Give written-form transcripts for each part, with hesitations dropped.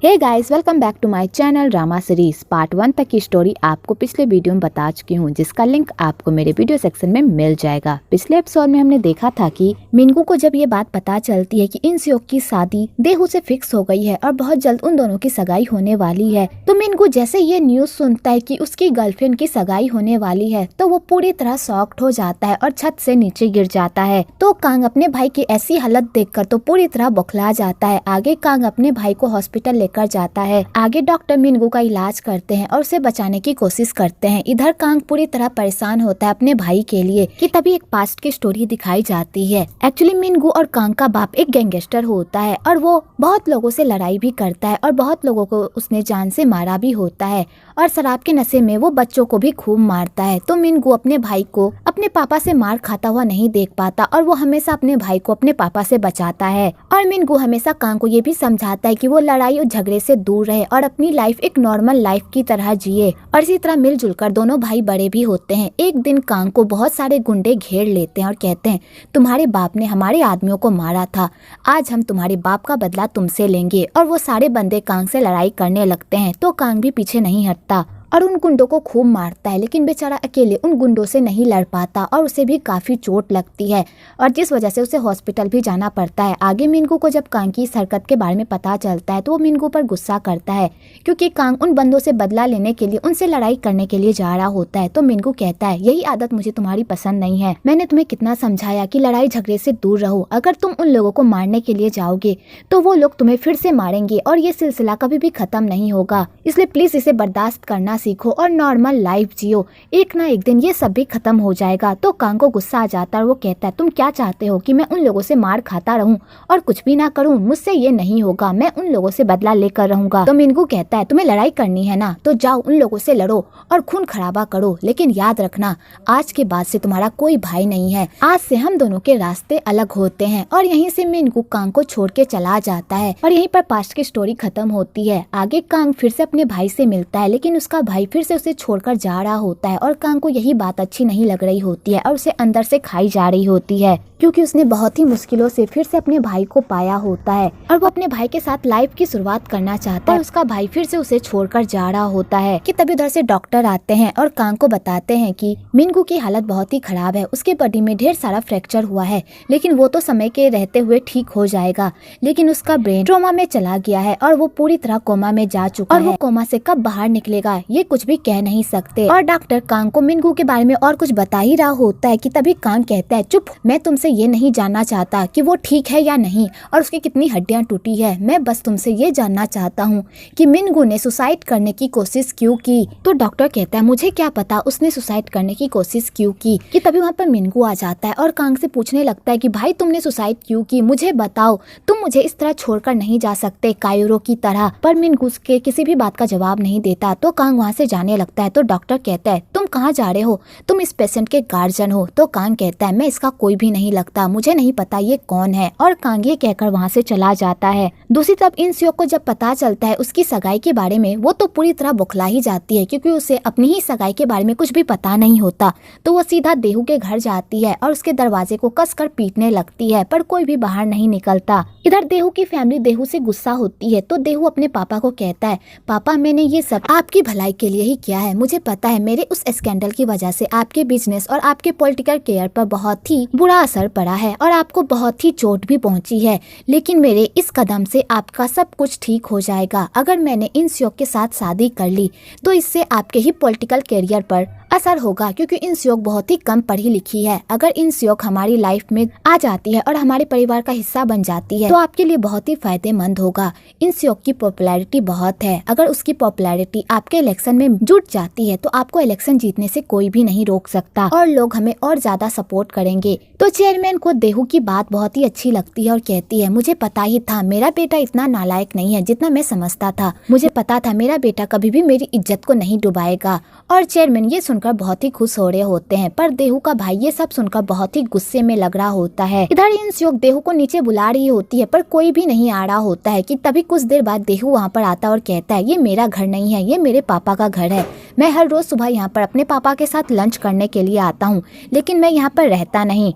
Hey guys, welcome back to my channel drama series. Part 1 तक की story आपको पिछले वीडियो में बता चुकी हूँ, जिसका लिंक आपको मेरे वीडियो सेक्शन में मिल जाएगा। पिछले एपिसोड में हमने देखा था कि मिंगू को जब ये बात पता चलती है कि इंस्योक की शादी देहू से फिक्स हो गई है और बहुत जल्द उन दोनों की सगाई होने वाली है, तो मिंगू जैसे ये न्यूज सुनता है कि उसकी गर्लफ्रेंड की सगाई होने वाली है तो वो पूरी तरह शॉक्ड हो जाता है और छत से नीचे गिर जाता है। तो कांग अपने भाई की ऐसी हालत देखकर तो पूरी तरह बौखला जाता है। आगे कांग अपने भाई को हॉस्पिटल लेकर जाता है। आगे डॉक्टर मिंगू का इलाज करते हैं और उसे बचाने की कोशिश करते हैं। इधर कांग पूरी तरह परेशान होता है अपने भाई के लिए कि तभी एक पास्ट की स्टोरी दिखाई जाती है। एक्चुअली मिंगू और कांग का बाप एक गैंगस्टर होता है और वो बहुत लोगों से लड़ाई भी करता है और बहुत लोगों को उसने जान से मारा भी होता है और शराब के नशे में वो बच्चों को भी खूब मारता है। तो मिंगू अपने भाई को अपने पापा से मार खाता हुआ नहीं देख पाता और वो हमेशा अपने भाई को अपने पापा से बचाता है। और मिंगू हमेशा कांग को ये भी समझाता है कि वो लड़ाई और झगड़े से दूर रहे और अपनी लाइफ एक नॉर्मल लाइफ की तरह जिए और इसी तरह मिलजुल कर दोनों भाई बड़े भी होते हैं। एक दिन कांग को बहुत सारे गुंडे घेर लेते हैं और कहते हैं, तुम्हारे बाप ने हमारे आदमियों को मारा था, आज हम तुम्हारे बाप का बदला तुमसे लेंगे। और वो सारे बंदे कांग से लड़ाई करने लगते हैं। तो कांग भी पीछे नहीं हटता और उन गुंडों को खूब मारता है, लेकिन बेचारा अकेले उन गुंडों से नहीं लड़ पाता और उसे भी काफी चोट लगती है और जिस वजह से उसे हॉस्पिटल भी जाना पड़ता है। आगे मिंगू को जब कांग की इस हरकत के बारे में पता चलता है तो वो मिंगू पर गुस्सा करता है, क्योंकि कांग उन बंदों से बदला लेने के लिए उनसे लड़ाई करने के लिए जा रहा होता है। तो मिंगू कहता है, यही आदत मुझे तुम्हारी पसंद नहीं है। मैंने तुम्हें कितना समझाया कि लड़ाई झगड़े से दूर रहो, अगर तुम उन लोगों को मारने के लिए जाओगे तो वो लोग तुम्हें फिर से मारेंगे और ये सिलसिला कभी भी खत्म नहीं होगा, इसलिए प्लीज इसे बर्दाश्त करना सीखो और नॉर्मल लाइफ जियो, एक ना एक दिन ये सब भी खत्म हो जाएगा। तो कांग को गुस्सा आ जाता है और वो कहता है, तुम क्या चाहते हो कि मैं उन लोगों से मार खाता रहूं और कुछ भी ना करूं? मुझसे ये नहीं होगा, मैं उन लोगों से बदला लेकर रहूंगा। तो मिंगू कहता है, तुम्हें लड़ाई करनी है ना, तो जाओ उन लोगों से लड़ो और खून खराबा करो, लेकिन याद रखना आज के बाद से तुम्हारा कोई भाई नहीं है, आज से हम दोनों के रास्ते अलग होते हैं। और यहीं से मिंगू कांग को छोड़ के चला जाता है और यहीं पर पास्ट की स्टोरी खत्म होती है। आगे कांग फिर से अपने भाई से मिलता है, लेकिन उसका भाई फिर से उसे छोड़कर जा रहा होता है और कांग को यही बात अच्छी नहीं लग रही होती है और उसे अंदर से खाई जा रही होती है, क्योंकि उसने बहुत ही मुश्किलों से फिर से अपने भाई को पाया होता है और वो अपने भाई के साथ लाइफ की शुरुआत करना चाहता है। और उसका भाई फिर से उसे छोड़कर जा रहा होता है कि तभी उधर से डॉक्टर आते हैं और कांग को बताते हैं कि मिंगू की हालत बहुत ही खराब है, उसके बॉडी में ढेर सारा फ्रैक्चर हुआ है, लेकिन वो तो समय के रहते हुए ठीक हो जाएगा, लेकिन उसका ब्रेन ट्रोमा में चला गया है और वो पूरी तरह कोमा में जा चुका है और वो कोमा से कब बाहर निकलेगा ये कुछ भी कह नहीं सकते। और डॉक्टर कांग को मिंगू के बारे में और कुछ बता ही रहा होता है कि तभी कांग कहता है, चुप, मैं तुमसे ये नहीं जानना चाहता कि वो ठीक है या नहीं और उसकी कितनी हड्डियां टूटी है, मैं बस तुमसे ये जानना चाहता हूँ कि मिंगू ने सुसाइड करने की कोशिश क्यों की। तो डॉक्टर कहता है, मुझे क्या पता उसने सुसाइड करने की कोशिश क्यों की। कि तभी वहाँ पर मिंगू आ जाता है और कांग से पूछने लगता है कि भाई तुमने सुसाइड क्यों की, मुझे बताओ, तुम मुझे इस तरह छोड़कर नहीं जा सकते कायरो की तरह। पर मिंगू के किसी भी बात का जवाब नहीं देता। तो कांग वहाँ से जाने लगता है। तो डॉक्टर कहता है, तुम कहाँ जा रहे हो, तुम इस पेशेंट के गार्जियन हो। तो कांग कहता है, मैं इसका कोई भी नहीं लगता, मुझे नहीं पता ये कौन है। और कांग ये कहकर वहाँ से चला जाता है। दूसरी तरफ इंस्योक को जब पता चलता है उसकी सगाई के बारे में, वो तो पूरी तरह बौखला ही जाती है, क्योंकि उसे अपनी ही सगाई के बारे में कुछ भी पता नहीं होता। तो वो सीधा देहू के घर जाती है और उसके दरवाजे को कसकर पीटने लगती है, पर कोई भी बाहर नहीं निकलता। इधर देहू की फैमिली देहू से गुस्सा होती है। तो देहू अपने पापा को कहता है, पापा मैंने ये सब आपकी भलाई के लिए ही किया है, मुझे पता है मेरे उस स्कैंडल की वजह से आपके बिजनेस और आपके पॉलिटिकल कैरियर पर बहुत ही बुरा असर पड़ा है और आपको बहुत ही चोट भी पहुंची है, लेकिन मेरे इस कदम से आपका सब कुछ ठीक हो जाएगा। अगर मैंने इंस्योक के साथ शादी कर ली तो इससे आपके ही पॉलिटिकल कैरियर पर असर होगा, क्योंकि इंस्योक बहुत ही कम पढ़ी लिखी है। अगर इंस्योक हमारी लाइफ में आ जाती है और हमारे परिवार का हिस्सा बन जाती है तो आपके लिए बहुत ही फायदेमंद होगा। इंस्योक की पॉपुलैरिटी बहुत है, अगर उसकी पॉपुलैरिटी आपके इलेक्शन में जुट जाती है तो आपको इलेक्शन जीतने से कोई भी नहीं रोक सकता और लोग हमें और ज्यादा सपोर्ट करेंगे। तो चेयरमैन को देहू की बात बहुत ही अच्छी लगती है और कहती है, मुझे पता ही था मेरा बेटा इतना नालायक नहीं है जितना मैं समझता था, मुझे पता था मेरा बेटा कभी भी मेरी इज्जत को नहीं डुबाएगा। और चेयरमैन ये सुनकर बहुत ही खुश हो रहे होते हैं, पर देहू का भाई ये सब सुनकर बहुत ही गुस्से में लग रहा होता है। इधर इंस्योक देहू को नीचे बुला रही होती है, पर कोई भी नहीं आ रहा होता है। कि तभी कुछ देर बाद देहू वहाँ पर आता है और कहता है, ये मेरा घर नहीं है, ये मेरे पापा का घर है, मैं हर रोज सुबह यहाँ पर अपने पापा के साथ लंच करने के लिए आता हूँ, लेकिन मैं यहाँ पर रहता नहीं।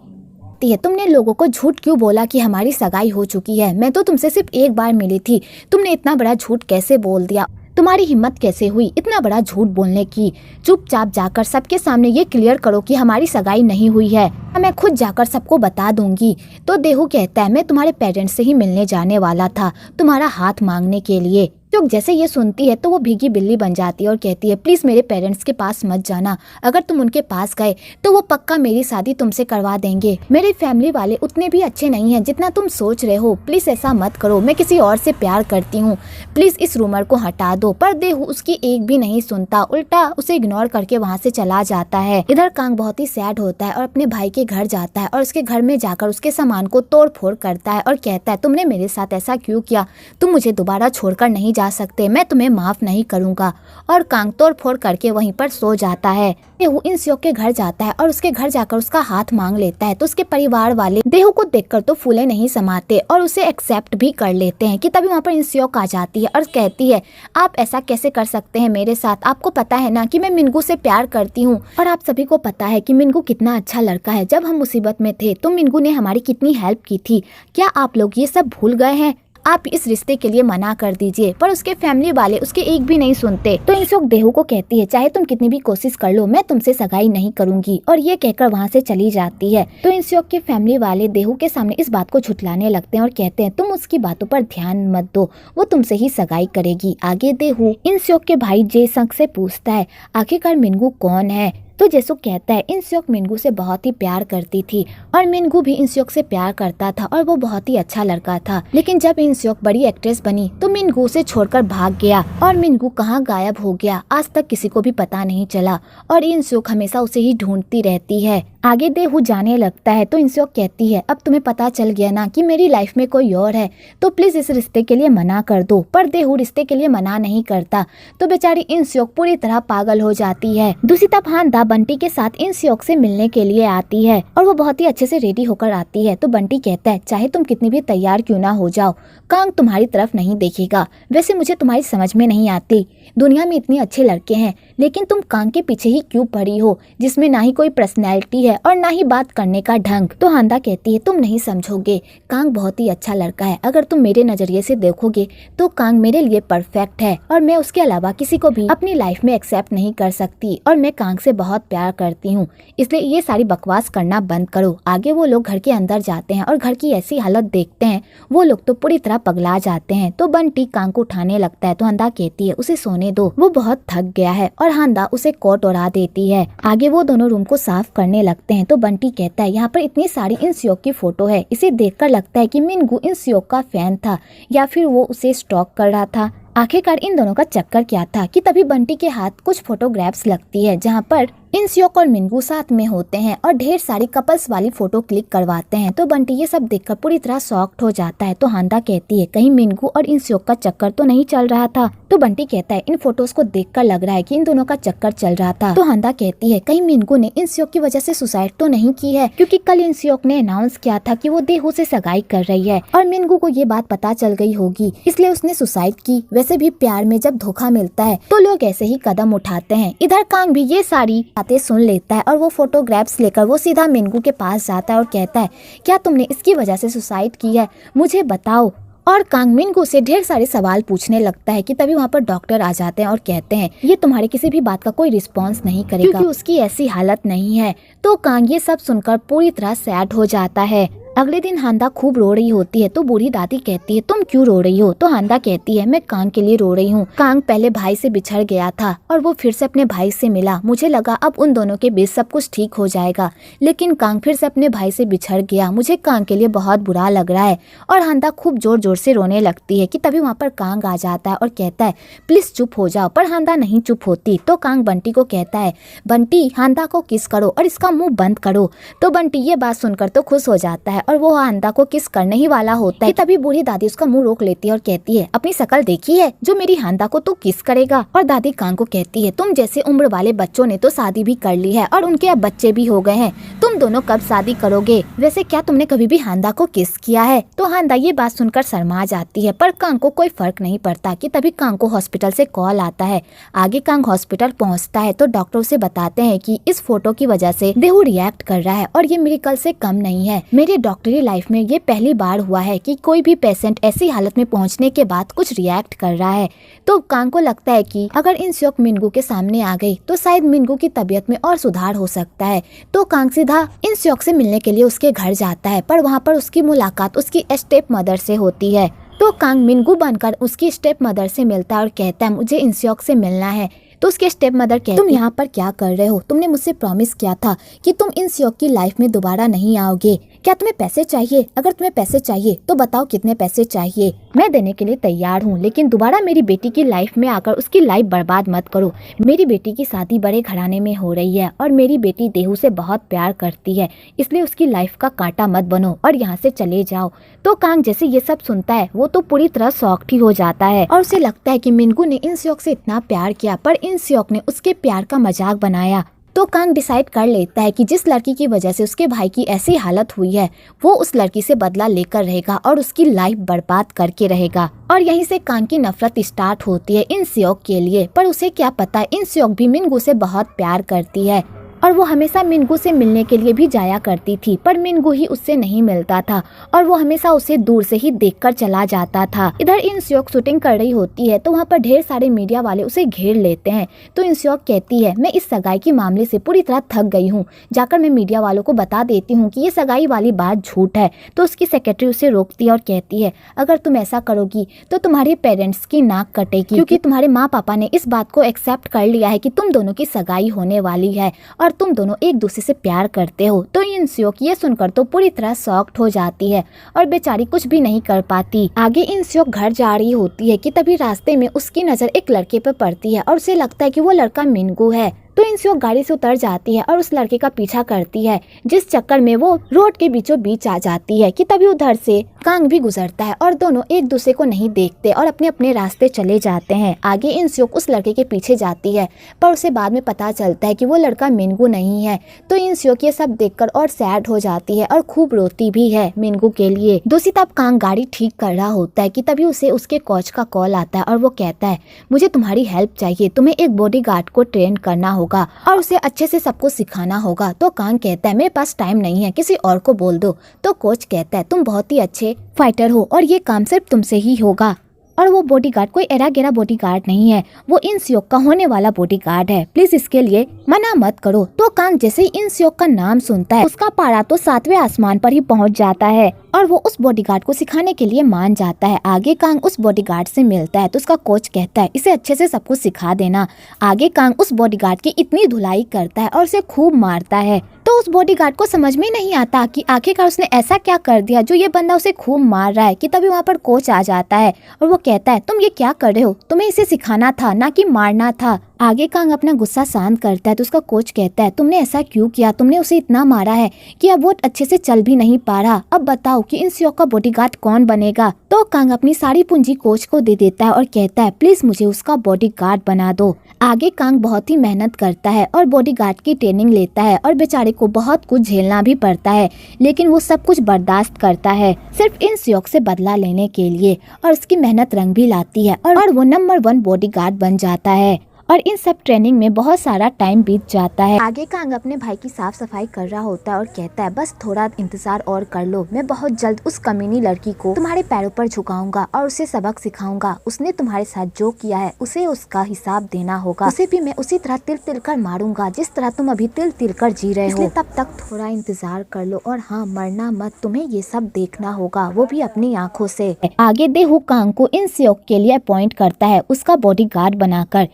कहती है, तुमने लोगों को झूठ क्यों बोला कि हमारी सगाई हो चुकी है? मैं तो तुमसे सिर्फ एक बार मिली थी, तुमने इतना बड़ा झूठ कैसे बोल दिया? तुम्हारी हिम्मत कैसे हुई इतना बड़ा झूठ बोलने की? चुपचाप जाकर सबके सामने ये क्लियर करो कि हमारी सगाई नहीं हुई है, मैं खुद जाकर सबको बता दूंगी। तो देहू कहता है, मैं तुम्हारे पेरेंट्स से ही मिलने जाने वाला था, तुम्हारा हाथ मांगने के लिए। जो जैसे ये सुनती है तो वो भीगी बिल्ली बन जाती है और कहती है, प्लीज मेरे पेरेंट्स के पास मत जाना, अगर तुम उनके पास गए तो वो पक्का मेरी शादी तुमसे करवा देंगे। मेरी फैमिली वाले उतने भी अच्छे नहीं हैं जितना तुम सोच रहे हो, प्लीज ऐसा मत करो, मैं किसी और से प्यार करती हूँ, प्लीज इस रूमर को हटा दो। पर देहू उसकी एक भी नहीं सुनता, उल्टा उसे इग्नोर करके वहाँ से चला जाता है। इधर कांग बहुत ही सैड होता है और अपने भाई के घर जाता है और उसके घर में जाकर उसके सामान को तोड़ फोड़ करता है और कहता है, तुमने मेरे साथ ऐसा क्यों किया? तुम मुझे दोबारा छोड़कर नहीं जा सकते, मैं तुम्हें माफ नहीं करूंगा। और कांग तोड़ फोड़ करके वहीं पर सो जाता है। देहू इंस्योक के घर जाता है और उसके घर जाकर उसका हाथ मांग लेता है तो उसके परिवार वाले देहू को देखकर तो फूले नहीं समाते और उसे एक्सेप्ट भी कर लेते हैं। कि तभी वहाँ पर इंस्योक आ जाती है और कहती है, आप ऐसा कैसे कर सकते हैं मेरे साथ? आपको पता है ना कि मैं मिनगू से प्यार करती हूँ और आप सभी को पता है कि मिनगू कितना अच्छा लड़का है। जब हम मुसीबत में थे तो मिनगू ने हमारी कितनी हेल्प की थी, क्या आप लोग ये सब भूल गए हैं? आप इस रिश्ते के लिए मना कर दीजिए। पर उसके फैमिली वाले उसके एक भी नहीं सुनते। तो इंस्योक देहू को कहती है, चाहे तुम कितनी भी कोशिश कर लो, मैं तुमसे सगाई नहीं करूंगी, और ये कहकर वहाँ से चली जाती है। तो इंस्योक के फैमिली वाले देहू के सामने इस बात को झुठलाने लगते हैं और कहते हैं, तुम उसकी बातों पर ध्यान मत दो, वो तुमसे ही सगाई करेगी। आगे देहू इंस्योक के भाई जेसंग से पूछता है, आखिरकार मिनगू कौन है? तो जेसुक कहता है, इंस्योक मिनगू से बहुत ही प्यार करती थी और मिनगू भी इंस्योक से प्यार करता था और वो बहुत ही अच्छा लड़का था। लेकिन जब इंस्योक बड़ी एक्ट्रेस बनी तो मिनगू से छोड़कर भाग गया और मिनगू कहाँ गायब हो गया आज तक किसी को भी पता नहीं चला और इंस्योक हमेशा उसे ही ढूंढती रहती है। आगे देहू जाने लगता है तो इंस्योक कहती है, अब तुम्हें पता चल गया ना कि मेरी लाइफ में कोई और है, तो प्लीज इस रिश्ते के लिए मना कर दो। पर देहू रिश्ते के लिए मना नहीं करता तो बेचारी इंस्योक पूरी तरह पागल हो जाती है। दूसरी तरफ हांदा बंटी के साथ इंस्योक से मिलने के लिए आती है और वो बहुत ही अच्छे से रेडी होकर आती है। तो बंटी कहता है, चाहे तुम कितनी भी तैयार क्यों ना हो जाओ, कांग तुम्हारी तरफ नहीं देखेगा। वैसे मुझे तुम्हारी समझ में नहीं आती, दुनिया में इतने अच्छे लड़के हैं लेकिन तुम कांग के पीछे ही क्यों पड़ी हो, जिसमें ना ही कोई पर्सनैलिटी है और ना ही बात करने का ढंग। तो हांदा कहती है, तुम नहीं समझोगे, कांग बहुत ही अच्छा लड़का है, अगर तुम मेरे नजरिए से देखोगे तो कांग मेरे लिए परफेक्ट है और मैं उसके अलावा किसी को भी अपनी लाइफ में एक्सेप्ट नहीं कर सकती और मैं कांग से बहुत प्यार करती हूँ, इसलिए ये सारी बकवास करना बंद करो। आगे वो लोग घर के अंदर जाते हैं और घर की ऐसी हालत देखते हैं वो लोग तो पूरी तरह पगला जाते हैं। तो बंटी कांग को उठाने लगता है तो हांदा कहती है, उसे सोने दो, वो बहुत थक गया है, और हांदा उसे कोट उड़ा देती है। आगे वो दोनों रूम को साफ करने लगते हैं तो बंटी कहता है, यहाँ पर इतनी सारी इंस्योक की फोटो है, इसे देखकर लगता है कि मिनगू इंस्योक का फैन था या फिर वो उसे स्टॉक कर रहा था। आखिरकार इन दोनों का चक्कर क्या था कि तभी बंटी के हाथ कुछ फोटोग्राफ्स लगती है जहाँ पर इंस्योक और मिनगू साथ में होते हैं और ढेर सारी कपल्स वाली फोटो क्लिक करवाते हैं। तो बंटी ये सब देखकर पूरी तरह शॉक्ड हो जाता है। तो हांदा कहती है, कहीं मिनगू और इंस्योक का चक्कर तो नहीं चल रहा था? तो बंटी कहता है, इन फोटोज को देखकर लग रहा है कि इन दोनों का चक्कर चल रहा था। तो हांदा कहती है, कहीं मिनगू ने इंस्योक की वजह से सुसाइड तो नहीं की है, क्योंकि कल इंस्योक ने अनाउंस किया था कि वो देहू से सगाई कर रही है और मिनगू को ये बात पता चल गई होगी इसलिए उसने सुसाइड की। वैसे भी प्यार में जब धोखा मिलता है तो लोग ऐसे ही कदम उठाते हैं। इधर कांग भी ये सारी बातें सुन लेता है और वो फोटोग्राफ्स लेकर वो सीधा मिनगू के पास जाता है और कहता है, क्या तुमने इसकी वजह से सुसाइड की है, मुझे बताओ। और कांग मिनगू से ढेर सारे सवाल पूछने लगता है कि तभी वहाँ पर डॉक्टर आ जाते हैं और कहते हैं, ये तुम्हारे किसी भी बात का कोई रिस्पॉन्स नहीं करेगा क्योंकि उसकी ऐसी हालत नहीं है। तो कांग ये सब सुनकर पूरी तरह सैड हो जाता है। अगले दिन हांदा खूब रो रही होती है तो बूढ़ी दादी कहती है, तुम क्यों रो रही हो? तो हांदा कहती है, मैं कांग के लिए रो रही हूँ। कांग पहले भाई से बिछड़ गया था और वो फिर से अपने भाई से मिला, मुझे लगा अब उन दोनों के बीच सब कुछ ठीक हो जाएगा, लेकिन कांग फिर से अपने भाई से बिछड़ गया, मुझे कांग के लिए बहुत बुरा लग रहा है। और हांदा खूब जोर जोर से रोने लगती है कि तभी वहाँ पर कांग आ जाता है और कहता है, प्लीज चुप हो जाओ। पर हांदा नहीं चुप होती। तो कांग बंटी को कहता है, बंटी हांदा को किस करो और इसका मुँह बंद करो। तो बंटी ये बात सुनकर तो खुश हो जाता है और वो हांदा को किस करने ही वाला होता है, तभी बूढ़ी दादी उसका मुंह रोक लेती है और कहती है, अपनी शकल देखी है जो मेरी हांदा को तू किस करेगा। और दादी कांग को कहती है, तुम जैसे उम्र वाले बच्चों ने तो शादी भी कर ली है और उनके अब बच्चे भी हो गए हैं, तुम दोनों कब शादी करोगे? वैसे क्या तुमने कभी भी हांदा को किस किया है? तो हांदा ये बात सुनकर शर्मा जाती है, पर कांग को कोई फर्क नहीं पड़ता कि तभी कांग को हॉस्पिटल से कॉल आता है। आगे कांग हॉस्पिटल पहुंचता है तो डॉक्टर उसे बताते हैं कि इस फोटो की वजह से देहू रिएक्ट कर रहा है और ये मिरेकल से कम नहीं है। मेरे डॉक्टरी लाइफ में ये पहली बार हुआ है कि कोई भी पेशेंट ऐसी हालत में पहुंचने के बाद कुछ रिएक्ट कर रहा है। तो कांग को लगता है कि अगर इंस्योक मिनगू के सामने आ गई तो शायद मिनगू की तबीयत में और सुधार हो सकता है। तो कांग सीधा इंस्योक से मिलने के लिए उसके घर जाता है, पर वहाँ पर उसकी मुलाकात उसकी स्टेप मदर से होती है। तो कांग मिनगू बनकर उसकी स्टेप मदर से मिलता है और कहता है, मुझे इंस्योक से मिलना है। तो उसके स्टेप मदर कहती, तुम यहाँ पर क्या कर रहे हो? तुमने मुझसे प्रॉमिस किया था कि तुम इंस्योक की लाइफ में दोबारा नहीं आओगे। क्या तुम्हें पैसे चाहिए? अगर तुम्हें पैसे चाहिए तो बताओ कितने पैसे चाहिए, मैं देने के लिए तैयार हूँ, लेकिन दोबारा मेरी बेटी की लाइफ में आकर उसकी लाइफ बर्बाद मत करो। मेरी बेटी की शादी बड़े घराने में हो रही है और मेरी बेटी देहू से बहुत प्यार करती है, इसलिए उसकी लाइफ का कांटा मत बनो और यहाँ से चले जाओ। तो कांग जैसे ये सब सुनता है वो तो पूरी तरह शॉक्ड ही हो जाता है और उसे लगता है कि मिनगू ने इंस्योक से इतना प्यार किया पर इंस्योक ने उसके प्यार का मजाक बनाया। तो कांग डिसाइड कर लेता है कि जिस लड़की की वजह से उसके भाई की ऐसी हालत हुई है वो उस लड़की से बदला लेकर रहेगा और उसकी लाइफ बर्बाद करके रहेगा। और यहीं से कांग की नफरत स्टार्ट होती है इंस्योक के लिए, पर उसे क्या पता इंस्योक भी मिनगू से बहुत प्यार करती है और वो हमेशा मिनगू से मिलने के लिए भी जाया करती थी, पर मिनगू ही उससे नहीं मिलता था और वो हमेशा उसे दूर से ही देखकर चला जाता था। इधर इंस्योक शूटिंग कर रही होती है तो वहाँ पर ढेर सारे मीडिया वाले उसे घेर लेते हैं। तो इंस्योक कहती है, मैं इस सगाई के मामले से पूरी तरह थक गई हूँ, जाकर मैं मीडिया वालों को बता देती हूँ कि ये सगाई वाली बात झूठ है। तो उसकी सेक्रेटरी उसे रोकती है और कहती है, अगर तुम ऐसा करोगी तो तुम्हारे पेरेंट्स की नाक कटेगी, क्योंकि तुम्हारे माँ पापा ने इस बात को एक्सेप्ट कर लिया है कि तुम दोनों की सगाई होने वाली है और तुम दोनों एक दूसरे से प्यार करते हो। तो इंस्योक ये सुनकर तो पूरी तरह शॉक्ड हो जाती है और बेचारी कुछ भी नहीं कर पाती। आगे इंस्योक घर जा रही होती है कि तभी रास्ते में उसकी नजर एक लड़के पर पड़ती है और उसे लगता है कि वो लड़का मिनगू है। तो इंस्योक गाड़ी से उतर जाती है और उस लड़के का पीछा करती है, जिस चक्कर में वो रोड के बीचों बीच आ जाती है कि तभी उधर से कांग भी गुजरता है और दोनों एक दूसरे को नहीं देखते और अपने अपने रास्ते चले जाते हैं। आगे इंस्योक उस लड़के के पीछे जाती है पर उसे बाद में पता चलता है कि वो लड़का मिनगू नहीं है। तो इंस्योक ये सब देखकर और सैड हो जाती है और खूब रोती भी है मिनगू के लिए। दूसरी तरफ कांग गाड़ी ठीक कर रहा होता है कि तभी उसे उसके कोच का कॉल आता है और वो कहता है, मुझे तुम्हारी हेल्प चाहिए, तुम्हें एक बॉडीगार्ड को ट्रेन करना होगा और उसे अच्छे से सब कुछ सिखाना होगा। तो कांग कहता है, मेरे पास टाइम नहीं है, किसी और को बोल दो। तो कोच कहता है, तुम बहुत ही अच्छे फाइटर हो और ये काम सिर्फ तुमसे ही होगा। और वो बॉडीगार्ड कोई एरा गेरा बॉडीगार्ड नहीं है, वो इंस्योक का होने वाला बॉडीगार्ड है, प्लीज इसके लिए मना मत करो। तो कांग जैसे ही इंस्योक का नाम सुनता है उसका पारा तो 7वें आसमान पर ही पहुंच जाता है और वो उस बॉडीगार्ड को सिखाने के लिए मान जाता है। आगे कांग उस बॉडीगार्ड से मिलता है तो उसका कोच कहता है, इसे अच्छे से सब कुछ सिखा देना। आगे कांग उस बॉडीगार्ड की इतनी धुलाई करता है और उसे खूब मारता है। तो उस बॉडीगार्ड को समझ में नहीं आता कि आखिरकार उसने ऐसा क्या कर दिया जो ये बंदा उसे खूब मार रहा है कि तभी वहाँ पर कोच आ जाता है और वो कहता है, तुम ये क्या कर रहे हो, तुम्हें इसे सिखाना था ना कि मारना था। आगे कांग अपना गुस्सा शांत करता है तो उसका कोच कहता है, तुमने ऐसा क्यों किया, तुमने उसे इतना मारा है कि अब वो अच्छे से चल भी नहीं पा रहा, अब बताओ कि इंस्योक का बॉडीगार्ड कौन बनेगा। तो कांग अपनी सारी पूंजी कोच को दे देता है और कहता है, प्लीज मुझे उसका बॉडीगार्ड बना दो। आगे कांग बहुत ही मेहनत करता है और बॉडीगार्ड की ट्रेनिंग लेता है और बेचारे को बहुत कुछ झेलना भी पड़ता है, लेकिन वो सब कुछ बर्दाश्त करता है सिर्फ इंस्योक से बदला लेने के लिए और उसकी मेहनत रंग भी लाती है और वो नंबर 1 बॉडीगार्ड बन जाता है। और इन सब ट्रेनिंग में बहुत सारा टाइम बीत जाता है। आगे कांग अपने भाई की साफ सफाई कर रहा होता है और कहता है, बस थोड़ा इंतजार और कर लो, मैं बहुत जल्द उस कमीनी लड़की को तुम्हारे पैरों पर झुकाऊंगा और उसे सबक सिखाऊंगा। उसने तुम्हारे साथ जो किया है उसे उसका हिसाब देना होगा, उसे भी मैं उसी तरह तिल तिल कर मारूंगा जिस तरह तुम अभी तिल तिल कर जी रहे हो। तब तक थोड़ा इंतजार कर लो और हाँ, मरना मत, तुम्हें ये सब देखना होगा, वो भी अपनी आँखों से। आगे देहू कांग को इंस्योक के लिए अपॉइंट करता है उसका बॉडीगार्ड बनाकर।